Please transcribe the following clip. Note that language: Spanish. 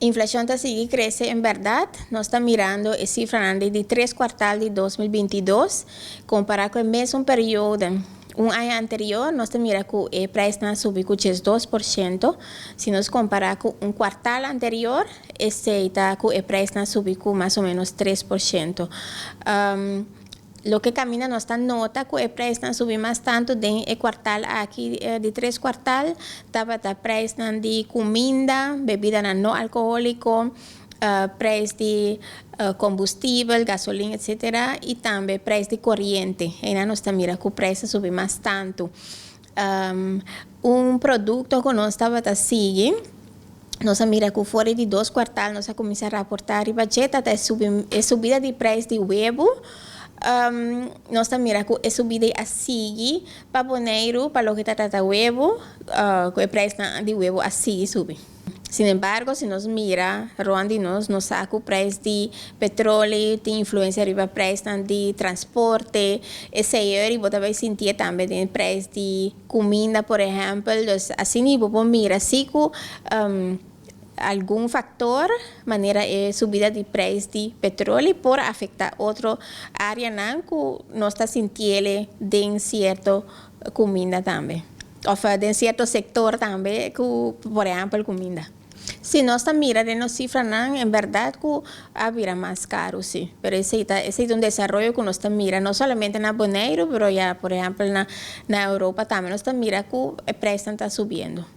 Inflación está sigue crece en verdad. Nos está mirando a cifra de 3 cuartos de 2022, comparado con el mismo periodo un año anterior, nos mira que el precio ha subido 2%. Si nos comparamos con un cuartal anterior, el precio ha subido más o menos 3%. Lo que camina nos está nota que el precio ha subido más tanto de el cuartal aquí de 3 cuartal, estaba el precio de comida, bebida no alcohólico, preço de combustível, gasolina, etc. E também preço de corriente. Ainda nós estamos mirando que o preço subiu mais tanto. Produto que nós estava a seguir, nós mira que fora de 2 quartais, nós começamos a raportar e budget até subida de preço de huevo. Nós mira que é subida a seguir para janeiro, para o que está de huevo, que o preço de huevo a seguir sube. Sin embargo, si nos mira, nos saca o preço de petróleo, tem influência sobre o preço de transporte, esse aí você vai sentir também o preço de comida, por exemplo. Assim, você mira, se algum fator, maneira subida de preço de petróleo, pode afetar outra área que nós está sentindo em certa comida também. Ou em certo sector também, por exemplo, comida. Si no está mirando en las cifras, en verdad que habrá más caro, sí. Pero ese es un desarrollo que no está mirando, no solamente en Bonaire, pero ya, por ejemplo, en Europa también no está mirando que el precio está subiendo.